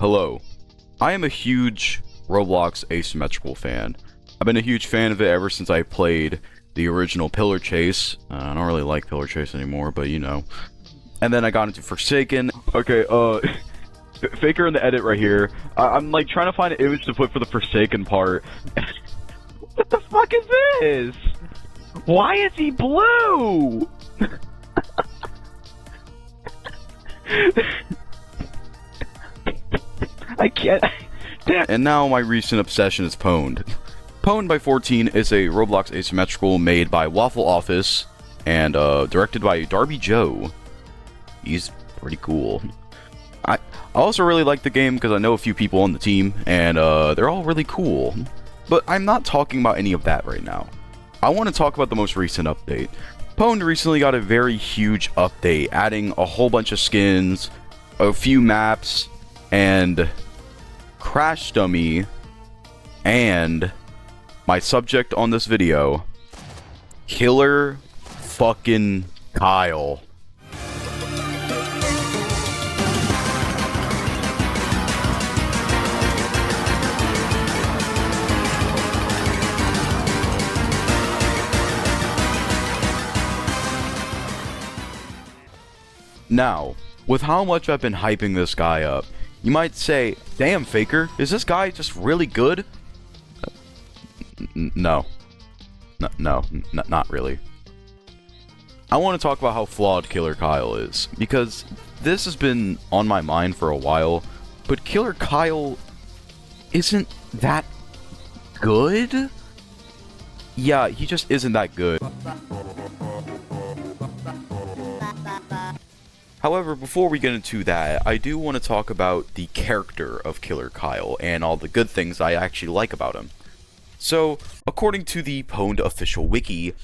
Hello. I am a huge Roblox asymmetrical fan. I've been a huge fan of it ever since I played the original Pillar Chase. I don't really like Pillar Chase anymore, but you know. And then I got into Forsaken. Okay, Faker in the edit right here. I'm like trying to find an image to put for the Forsaken part. What the fuck is this? Why is he blue? I can't. And now my recent obsession is Pwned. Pwned by 14 is a Roblox asymmetrical made by Waffle Office and directed by Darby Joe. He's pretty cool. I also really like the game because I know a few people on the team and they're all really cool. But I'm not talking about any of that right now. I want to talk about the most recent update. Pwned recently got a very huge update, adding a whole bunch of skins, a few maps, and Crash Dummy, and my subject on this video, Killer fucking Kyle. Now, with how much I've been hyping this guy up, you might say, damn, Faker, is this guy just really good? No. No, not really. I want to talk about how flawed Killerkyle is, because this has been on my mind for a while, but Killerkyle isn't that good? Yeah, he just isn't that good. However, before we get into that, I do want to talk about the character of Killerkyle and all the good things I actually like about him. So, according to the Pwned official wiki,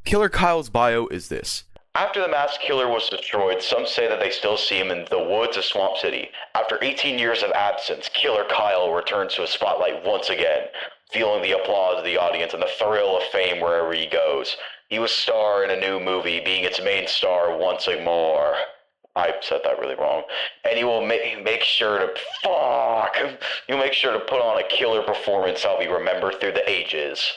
Killerkyle's bio is this. After the masked killer was destroyed, some say that they still see him in the woods of Swamp City. After 18 years of absence, Killerkyle returns to a spotlight once again, feeling the applause of the audience and the thrill of fame wherever he goes. He was star in a new movie, being its main star once more. I said that really wrong. And he will make sure to He'll make sure to put on a killer performance that'll be remembered through the ages.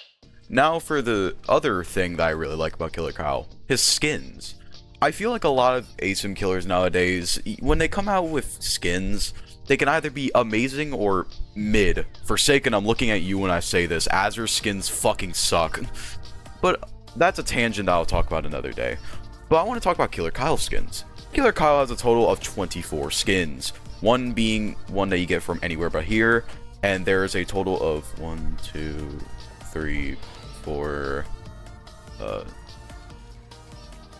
Now for the other thing that I really like about Killerkyle, his skins. I feel like a lot of asym killers nowadays, when they come out with skins, they can either be amazing or mid. Forsaken, I'm looking at you when I say this. Azur's skins fucking suck. But that's a tangent that I'll talk about another day. But I want to talk about Killerkyle's skins. Killerkyle has a total of 24 skins. One being one that you get from anywhere but here. And there's a total of 1, 2, 3, 4,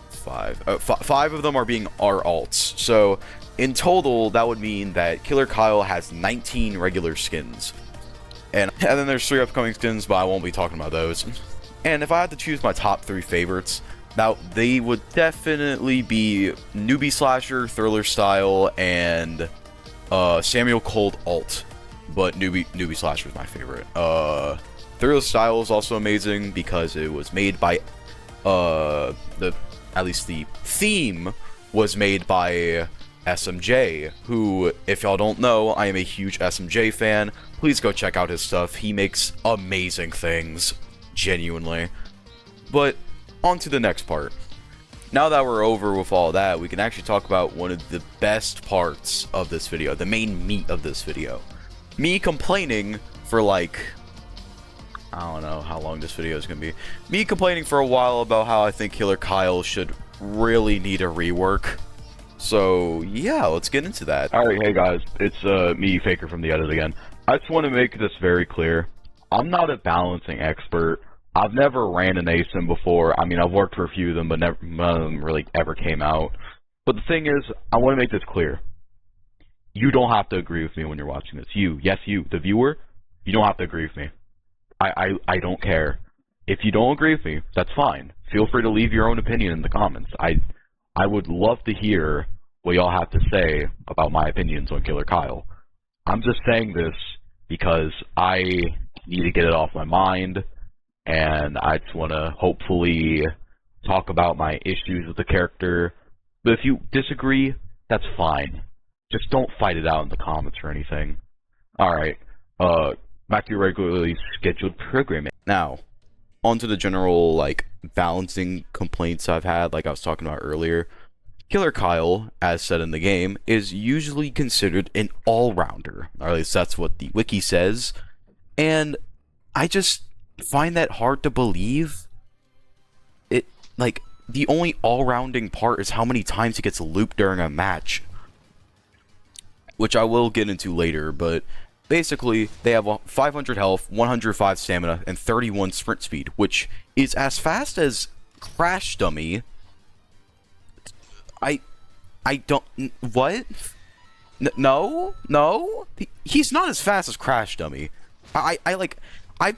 5. 5 of them are alts. So in total, that would mean that Killerkyle has 19 regular skins. And then there's 3 upcoming skins, but I won't be talking about those. And if I had to choose my top 3 favorites, now they would definitely be Newbie Slasher, Thriller Style, and Samuel Cold Alt. But Newbie Slasher is my favorite. Thriller Style is also amazing because it was made by at least the theme was made by SMJ, who, if y'all don't know, I am a huge SMJ fan. Please go check out his stuff. He makes amazing things. Genuinely. But on to the next part. Now that we're over with all that, we can actually talk about one of the best parts of this video, the main meat of this video. Me complaining for like, I don't know how long this video is gonna be. Me complaining for a while about how I think Killerkyle should really need a rework. So yeah, let's get into that. Alright, hey guys, it's me, Faker from the edit again. I just want to make this very clear. I'm not a balancing expert. I've never ran an asym before. I mean, I've worked for a few of them, but none of them really ever came out. But the thing is, I want to make this clear. You don't have to agree with me when you're watching this. Yes, you, the viewer, you don't have to agree with me. I don't care. If you don't agree with me, that's fine. Feel free to leave your own opinion in the comments. I would love to hear what y'all have to say about my opinions on Killerkyle. I'm just saying this because I need to get it off my mind, and I just want to hopefully talk about my issues with the character. But if you disagree, that's fine. Just don't fight it out in the comments or anything. Alright, back to your regularly scheduled programming. Now, onto the general, like, balancing complaints I've had, like I was talking about earlier. Killerkyle, as said in the game, is usually considered an all-rounder. Or at least that's what the wiki says. And I just find that hard to believe. It, like, the only all-rounding part is how many times he gets looped during a match. Which I will get into later, but basically, they have 500 health, 105 stamina, and 31 sprint speed, which is as fast as Crash Dummy. I don't... What? No? He's not as fast as Crash Dummy. I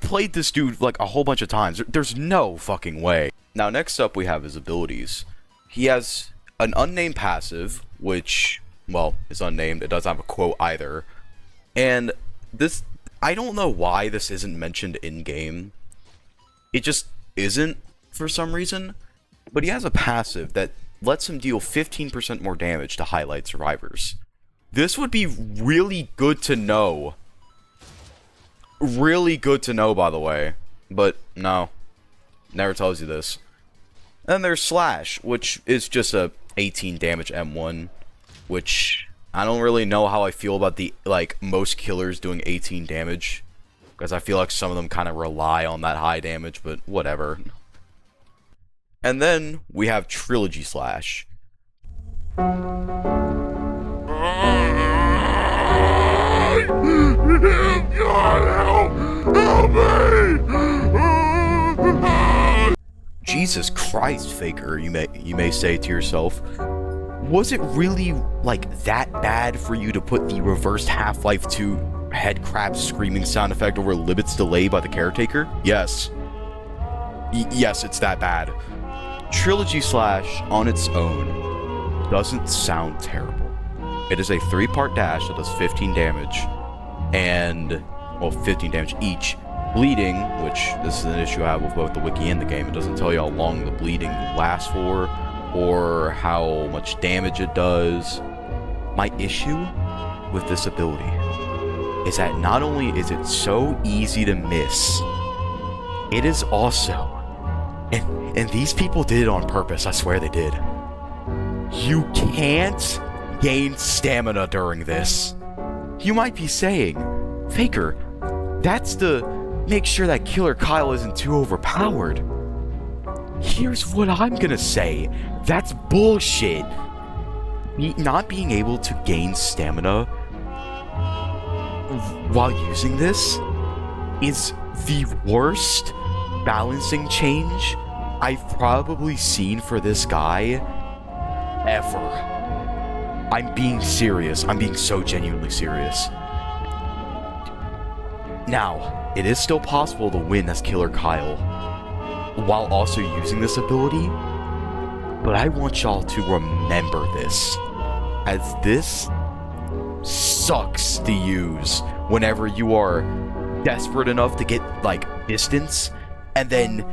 played this dude, like, a whole bunch of times. There's no fucking way. Now, next up, we have his abilities. He has an unnamed passive, which, well, is unnamed. It doesn't have a quote either. And this... I don't know why this isn't mentioned in-game. It just isn't, for some reason. But he has a passive that lets him deal 15% more damage to highlight survivors. This would be really good to know. Really good to know, by the way. But, no. Never tells you this. Then there's Slash, which is just a 18 damage M1. Which, I don't really know how I feel about the, like, most killers doing 18 damage. Because I feel like some of them kind of rely on that high damage, but whatever. And then we have Trilogy Slash. Jesus Christ, Faker, you may say to yourself. Was it really, like, that bad for you to put the reversed Half-Life 2 head crab screaming sound effect over Libet's delay by the Caretaker? Yes. Yes, it's that bad. Trilogy Slash, on its own, doesn't sound terrible. It is a 3-part dash that does 15 damage, and, well, 15 damage each. Bleeding, which this is an issue I have with both the wiki and the game, it doesn't tell you how long the bleeding lasts for, or how much damage it does. My issue with this ability is that not only is it so easy to miss, it is also... And these people did it on purpose, I swear they did. You can't gain stamina during this. You might be saying, Faker, that's to make sure that Killerkyle isn't too overpowered. Here's what I'm gonna say. That's bullshit. Not being able to gain stamina while using this is the worst balancing change I've probably seen for this guy ever. I'm being serious. I'm being so genuinely serious. Now, it is still possible to win as Killerkyle while also using this ability, but I want y'all to remember this, as this sucks to use whenever you are desperate enough to get, like, distance, and then,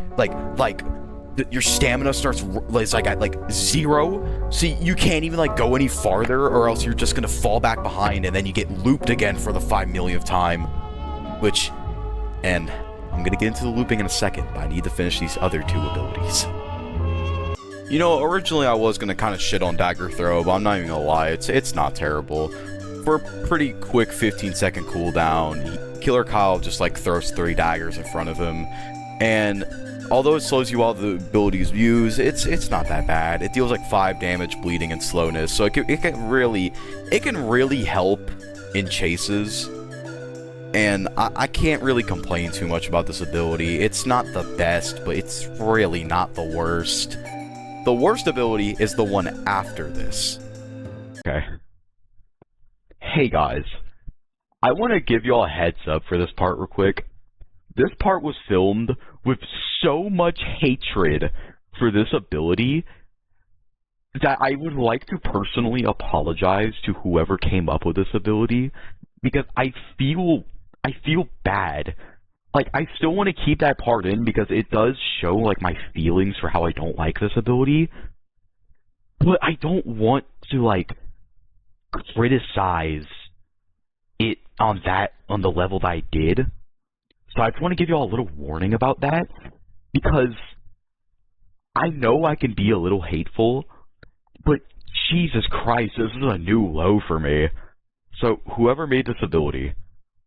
your stamina starts, it's like, at, like, 0, so you can't even, like, go any farther, or else you're just gonna fall back behind, and then you get looped again for the 5 millionth time, which, and I'm gonna get into the looping in a second, but I need to finish these other 2 abilities. You know, originally I was gonna kind of shit on Dagger Throw, but I'm not even gonna lie, it's not terrible. For a pretty quick 15-second cooldown, Killerkyle just, like, throws 3 daggers in front of him, and although it slows you while the abilities use, it's not that bad. It deals like 5 damage, bleeding, and slowness, so it can really help in chases. And I can't really complain too much about this ability. It's not the best, but it's really not the worst. The worst ability is the one after this. Okay. Hey guys, I want to give y'all a heads up for this part real quick. This part was filmed with so much hatred for this ability that I would like to personally apologize to whoever came up with this ability, because I feel bad. Like, I still want to keep that part in because it does show, like, my feelings for how I don't like this ability, but I don't want to, like, criticize it on the level that I did. So I just want to give you all a little warning about that, because I know I can be a little hateful, but Jesus Christ, this is a new low for me. So whoever made this ability,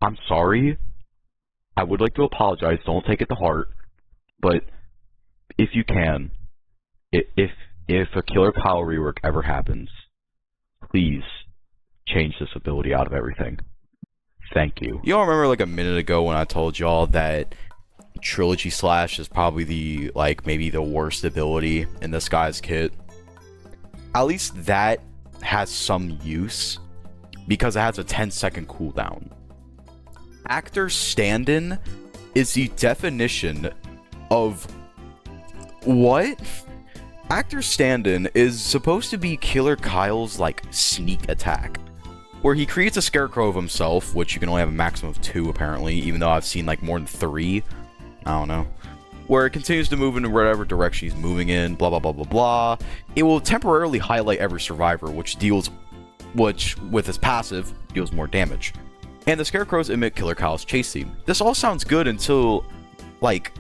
I'm sorry. I would like to apologize. Don't take it to heart. But if you can, if a Killerkyle rework ever happens, please change this ability out of everything. Thank you. Y'all remember like a minute ago when I told y'all that Trilogy Slash is probably the, like, maybe the worst ability in this guy's kit? At least that has some use, because it has a 10-second cooldown. Actor stand-in is the definition of what? Actor stand-in is supposed to be Killerkyle's, like, sneak attack, where he creates a scarecrow of himself, which you can only have a maximum of 2 apparently, even though I've seen like more than 3. I don't know. Where it continues to move in whatever direction he's moving in, blah blah blah blah blah. It will temporarily highlight every survivor, which with his passive deals more damage. And the scarecrows emit Killerkyle's chase theme. This all sounds good until, like,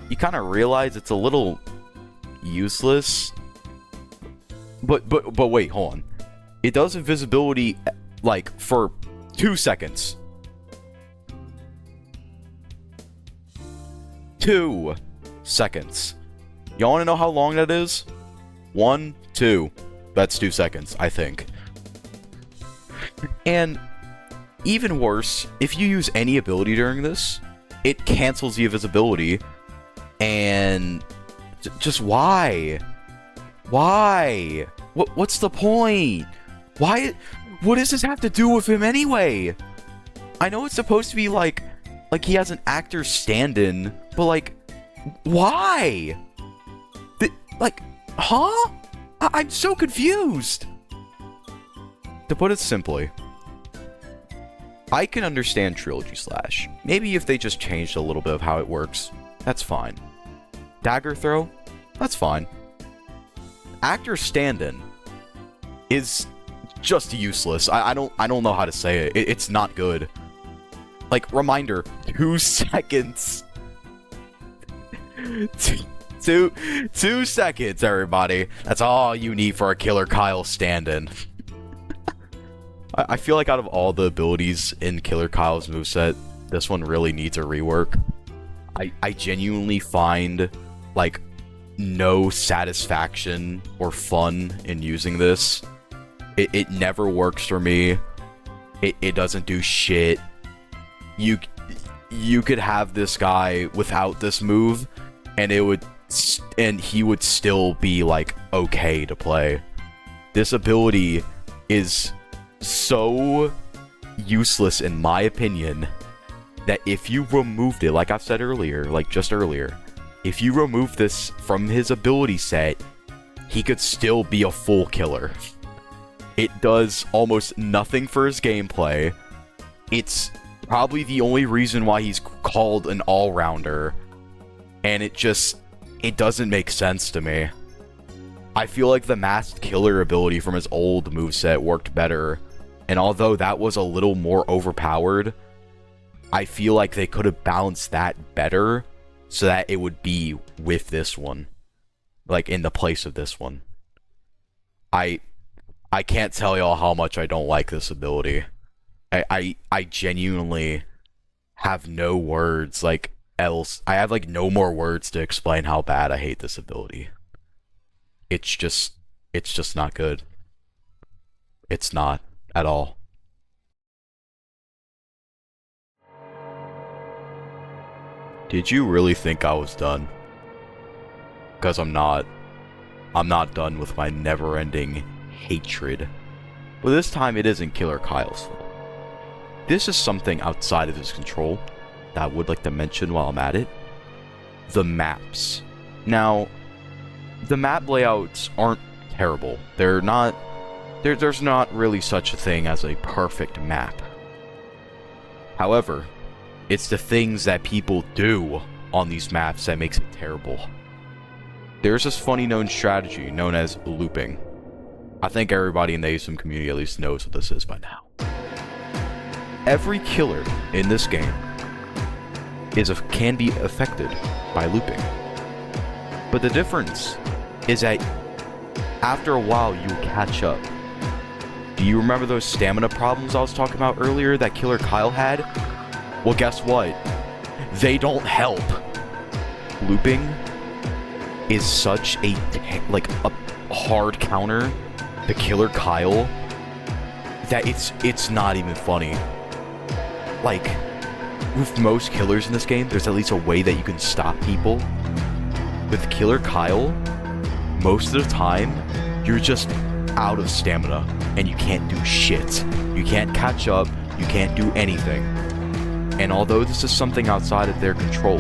you kind of realize it's a little useless. But wait, hold on. It does invisibility, like, for 2 seconds. 2 seconds. Y'all want to know how long that is? 1, 2. That's 2 seconds, I think. And even worse, if you use any ability during this, it cancels the invisibility. And just why? Why? What's the point? Why? What does this have to do with him anyway? I know it's supposed to be like he has an actor stand-in, but like, why? Like, huh? I'm so confused. To put it simply, I can understand Trilogy Slash. Maybe if they just changed a little bit of how it works, that's fine. Dagger throw, that's fine. Actor stand-in is just useless. I don't know how to say it. It's not good. Like, reminder, 2 seconds. 2 seconds, everybody. That's all you need for a Killerkyle stand-in. I feel like out of all the abilities in Killerkyle's moveset, this one really needs a rework. I genuinely find, like, no satisfaction or fun in using this. It never works for me. It doesn't do shit. You could have this guy without this move, and he would still be, like, okay to play. This ability is so useless in my opinion that if you removed it, like I said earlier, like just earlier, if you remove this from his ability set, he could still be a full killer. It does almost nothing for his gameplay. It's probably the only reason why he's called an all-rounder, and it doesn't make sense to me. I feel like the masked killer ability from his old moveset worked better, and although that was a little more overpowered, I feel like they could have balanced that better so that it would be with this one, like in the place of this one. I can't tell y'all how much I don't like this ability. I genuinely have no words, like, else. I have, like, no more words to explain how bad I hate this ability. It's just not good. It's not at all. Did you really think I was done? Because I'm not. I'm not done with my never-ending hatred. But this time it isn't Killerkyle's fault. This is something outside of his control that I would like to mention while I'm at it. The maps. Now, the map layouts aren't terrible. They're not... There's not really such a thing as a perfect map. However, it's the things that people do on these maps that makes it terrible. There's this funny known strategy known as looping. I think everybody in the ASUM community at least knows what this is by now. Every killer in this game can be affected by looping. But the difference is that after a while you catch up. Do you remember those stamina problems I was talking about earlier that Killerkyle had? Well, guess what? They don't help. Looping is such a hard counter to Killerkyle that it's not even funny. Like, with most killers in this game, there's at least a way that you can stop people. With Killerkyle, most of the time, you're just out of stamina, and you can't do shit. You can't catch up, you can't do anything. And although this is something outside of their control,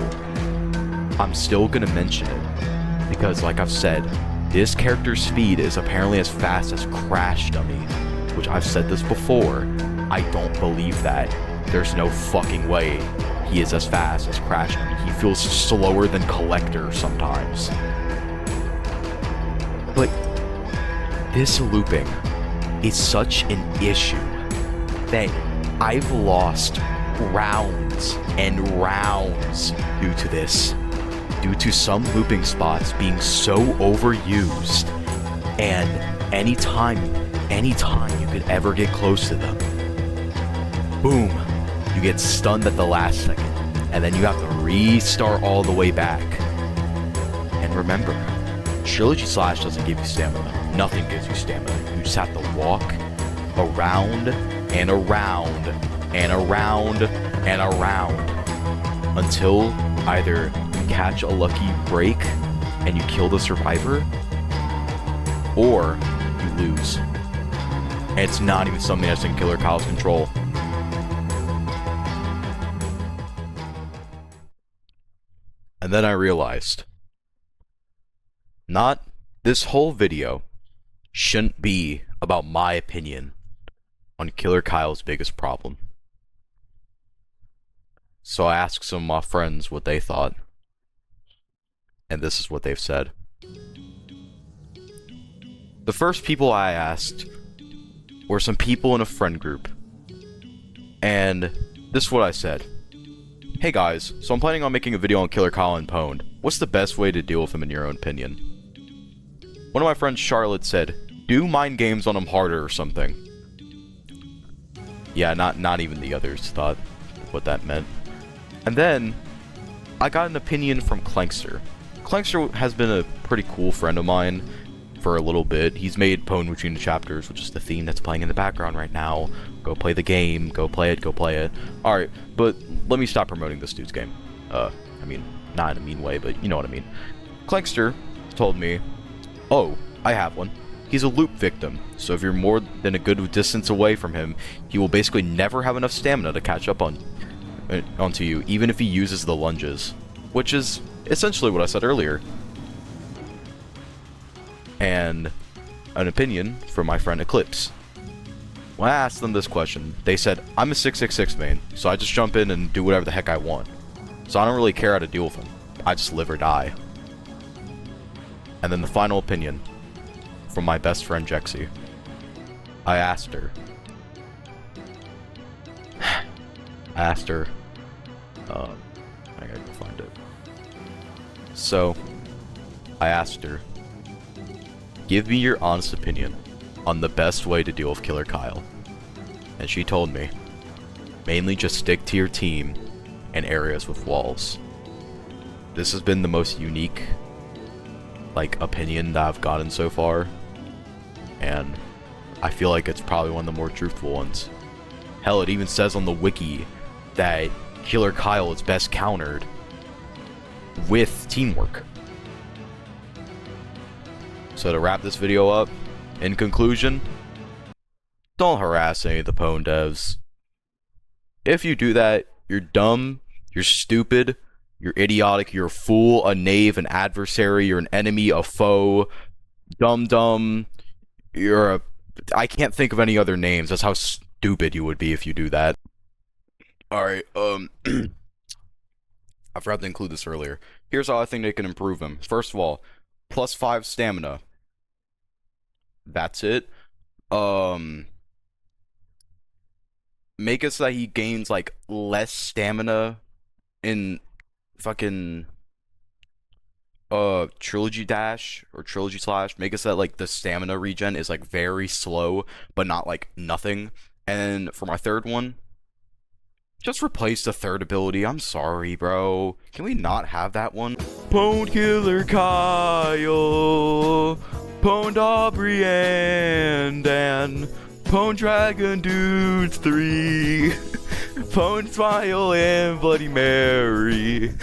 I'm still gonna mention it. Because like I've said, this character's speed is apparently as fast as Crash Dummy. Which I've said this before, I don't believe that. There's no fucking way he is as fast as Crash Dummy. He feels slower than Collector sometimes. But this looping is such an issue that I've lost rounds and rounds due to this. Due to some looping spots being so overused, and anytime you could ever get close to them, boom, you get stunned at the last second, and then you have to restart all the way back. And remember, Trilogy Slash doesn't give you stamina. Nothing gives you stamina. You just have to walk around and around and around and around until either you catch a lucky break and you kill the survivor, or you lose. And it's not even something that's in Killerkyle's control. And then I realized, this whole video shouldn't be about my opinion on Killerkyle's biggest problem. So I asked some of my friends what they thought, and this is what they've said. The first people I asked were some people in a friend group, and this is what I said. Hey guys, so I'm planning on making a video on Killerkyle and Pwned. What's the best way to deal with him in your own opinion? One of my friends, Charlotte, said, do mind games on him harder or something. Yeah, not even the others thought what that meant. And then, I got an opinion from Clankster. Clankster has been a pretty cool friend of mine for a little bit. He's made Pwned Between the Chapters, which is the theme that's playing in the background right now. Go play the game, go play it, go play it. Alright, but let me stop promoting this dude's game. I mean, not in a mean way, but you know what I mean. Clankster told me, oh, I have one. He's a loop victim, so if you're more than a good distance away from him, he will basically never have enough stamina to catch up onto you, even if he uses the lunges. Which is essentially what I said earlier. And an opinion from my friend Eclipse. When I asked them this question, they said, I'm a 666 main, so I just jump in and do whatever the heck I want. So I don't really care how to deal with him. I just live or die. And then the final opinion from my best friend Jexxie. I asked her. I gotta go find it. So, I asked her, give me your honest opinion on the best way to deal with Killerkyle. And she told me, mainly just stick to your team and areas with walls. This has been the most unique, opinion that I've gotten so far. And I feel like it's probably one of the more truthful ones. Hell, it even says on the wiki that Killerkyle is best countered with teamwork. So to wrap this video up, in conclusion, don't harass any of the Pwned devs. If you do that, you're dumb, you're stupid, you're idiotic, you're a fool, a knave, an adversary, you're an enemy, a foe, dumb, you're a... I can't think of any other names. That's how stupid you would be if you do that. Alright, I forgot to include this earlier. Here's how I think they can improve him. First of all, +5 stamina. That's it. Make it so that he gains like less stamina in fucking trilogy dash or trilogy slash. Make it so that like the stamina regen is like very slow but not like nothing. And for my third one, just replace the third ability. I'm sorry, bro. Can we not have that one? Pwned Killerkyle, Pwned Aubrey and Pwned Dragon Dudes 3, Pwned Smile and Bloody Mary.